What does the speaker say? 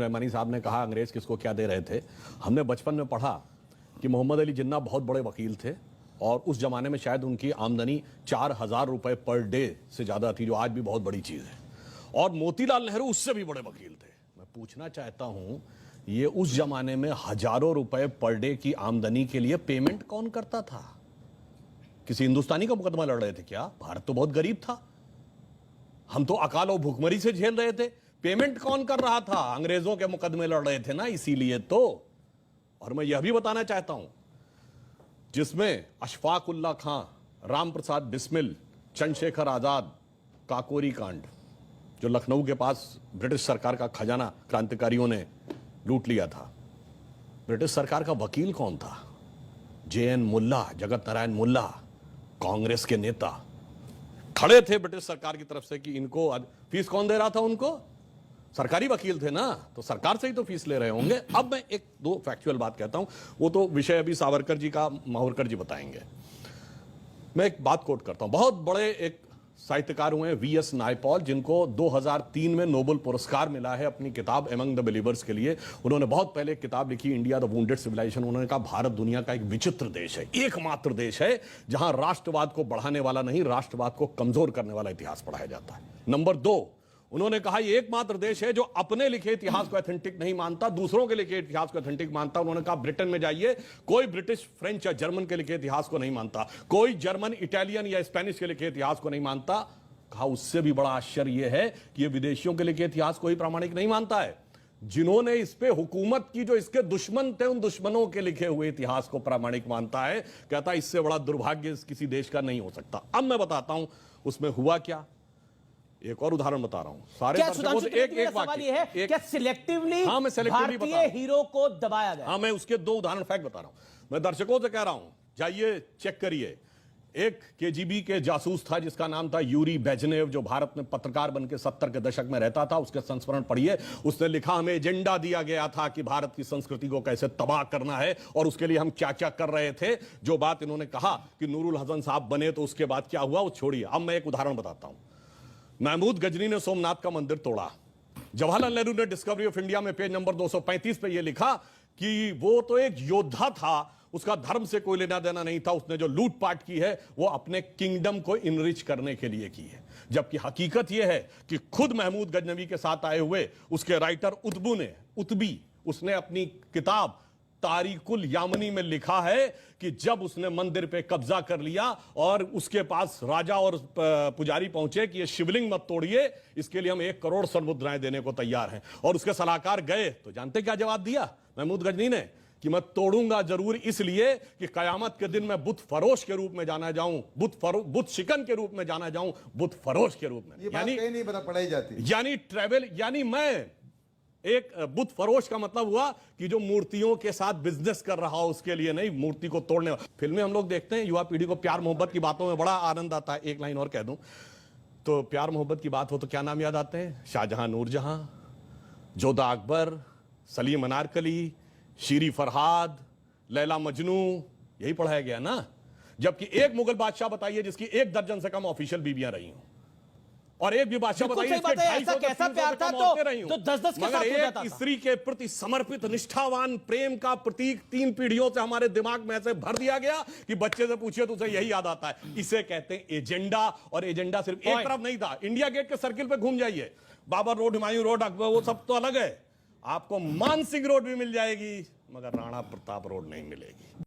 रहमानी साहब ने कहा अंग्रेज किसको क्या दे रहे थे। हमने बचपन में पढ़ा कि मोहम्मद अली जिन्ना बहुत बड़े वकील थे और उस जमाने में शायद उनकी आमदनी 4,000 रुपए पर डे से ज्यादा थी, जो आज भी बहुत बड़ी चीज है। और मोतीलाल नेहरू उससे भी बड़े वकील थे। मैं पूछना चाहता हूं, ये उस जमाने में हजारों रुपए पर डे की आमदनी के लिए पेमेंट कौन करता था? किसी हिंदुस्तानी का मुकदमा लड़ रहे थे क्या? भारत तो बहुत गरीब था, हम तो अकाल और भूखमरी से झेल रहे थे। पेमेंट कौन कर रहा था? अंग्रेजों के मुकदमे लड़ रहे थे ना, इसीलिए तो। और मैं यह भी बताना चाहता हूं, जिसमें अशफाक उल्ला खां, राम प्रसाद बिस्मिल, चंद्रशेखर आजाद, काकोरी कांड, जो लखनऊ के पास ब्रिटिश सरकार का खजाना क्रांतिकारियों ने लूट लिया था, ब्रिटिश सरकार का वकील कौन था? JN मुल्ला, जगत नारायण मुल्ला, कांग्रेस के नेता खड़े थे ब्रिटिश सरकार की तरफ से कि इनको फीस कौन दे रहा था? उनको सरकारी वकील थे ना, तो सरकार से ही तो फीस ले रहे होंगे। अब मैं एक दो फैक्चुअल बात कहता हूं, वो तो विषय अभी सावरकर जी का माहुरकर जी बताएंगे। मैं एक बात कोट करता हूं, बहुत बड़े एक साहित्यकार हुए VS नायपॉल, जिनको 2003 में नोबेल पुरस्कार मिला है अपनी किताब एमंग द बिलीवर्स के लिए। उन्होंने बहुत पहले एक किताब लिखी, इंडिया द वुंडेड सिविलाइजेशन। उन्होंने कहा भारत दुनिया का एक विचित्र देश है, एकमात्र देश है जहां राष्ट्रवाद को बढ़ाने वाला नहीं, राष्ट्रवाद को कमजोर करने वाला इतिहास पढ़ाया जाता है। नंबर 2, उन्होंने कहा ये एकमात्र देश है जो अपने लिखे इतिहास को ऑथेंटिक नहीं मानता, दूसरों के लिखे इतिहास को ऑथेंटिक मानता। उन्होंने कहा ब्रिटेन में जाइए, कोई ब्रिटिश, फ्रेंच या जर्मन के लिखे इतिहास को नहीं मानता, कोई जर्मन, इटालियन या स्पेनिश के लिखे इतिहास को नहीं मानता। कहा उससे भी बड़ा आश्चर्य यह है कि ये विदेशियों के लिखे इतिहास को ही प्रामाणिक नहीं मानता है, जिन्होंने इस पे हुकूमत की, जो इसके दुश्मन थे, उन दुश्मनों के लिखे हुए इतिहास को प्रामाणिक मानता है। कहता इससे बड़ा दुर्भाग्य किसी देश का नहीं हो सकता। अब मैं बताता हूं उसमें हुआ क्या। एक और उदाहरण बता रहा हूं सारे दर्शकों से। एक सवाल ये है, क्या सिलेक्टिवली भारतीय हीरो को दबाया गया? हाँ, मैं उसके 2 उदाहरण फैक्ट बता रहा हूं। मैं दर्शकों से कह रहा हूं, जाइए चेक करिए। एक KGB के जासूस था जिसका नाम था यूरी बेजनेव, जो भारत में पत्रकार बनकर 70 के दशक में रहता था। उसके संस्मरण पढ़िए। उसने लिखा, हमें एजेंडा दिया गया था कि भारत की संस्कृति को कैसे तबाह करना है और उसके लिए हम क्या क्या कर रहे थे। जो बात इन्होंने कहा कि नूरुल हसन साहब बने तो उसके बाद क्या हुआ वो छोड़िए। अब मैं एक उदाहरण बताता हूं। महमूद गजनी ने सोमनाथ का मंदिर तोड़ा। जवाहरलाल नेहरू ने डिस्कवरी ऑफ इंडिया में पेज नंबर 235 पे यह लिखा कि वो तो एक योद्धा था, उसका धर्म से कोई लेना देना नहीं था, उसने जो लूटपाट की है वो अपने किंगडम को इनरिच करने के लिए की है। जबकि हकीकत यह है कि खुद महमूद गजनवी के साथ आए हुए उसके राइटर उतबी उसने अपनी किताब तारिकुल यामनी में लिखा है कि जब उसने मंदिर पे कब्जा कर लिया और उसके पास राजा और पुजारी पहुंचे कि ये शिवलिंग मत तोड़िए, इसके लिए हम 1 करोड़ स्वर्ण मुद्राएं देने को तैयार हैं, और उसके सलाहकार गए तो जानते क्या जवाब दिया महमूद गजनी ने? कि मैं तोड़ूंगा जरूर, इसलिए कि कयामत के दिन मैं बुत फरोश के रूप में जाना जाऊं, बुत शिकन के रूप में जाना जाऊं, बुत फरोश के रूप में। यानी नहीं पता पढ़ाई जाती, यानी ट्रेवल, यानी मैं एक बुत फरोश का मतलब हुआ कि जो मूर्तियों के साथ बिजनेस कर रहा हो, उसके लिए नहीं, मूर्ति को तोड़ने। फिल्में हम लोग देखते हैं, युवा पीढ़ी को प्यार मोहब्बत की बातों में बड़ा आनंद आता है। एक लाइन और कह दूं तो, प्यार मोहब्बत की बात हो तो क्या नाम याद आते हैं? शाहजहां, नूरजहां, जोधा अकबर, सलीम अनारकली, शीरी फरहाद, लैला मजनू, यही पढ़ाया गया ना। जबकि एक मुगल बादशाह बताइए जिसकी 1 दर्जन से कम ऑफिशियल बीबियां रही हों, और एक भी बादशाह बताइए ऐसा कैसा प्यार था तो 10-10 के साथ हो जाता था। स्त्री के प्रति समर्पित निष्ठावान प्रेम का प्रतीक 3 पीढ़ियों से हमारे दिमाग में ऐसे भर दिया गया कि बच्चे से पूछिए तो उसे यही याद आता है। इसे कहते हैं एजेंडा। और एजेंडा सिर्फ एक तरफ नहीं था। इंडिया गेट के सर्किल पे घूम जाइए, बाबर रोड, हुमायूं रोड, अकबर, वो सब तो अलग है। आपको मान सिंह रोड भी मिल जाएगी, मगर राणा प्रताप रोड नहीं मिलेगी।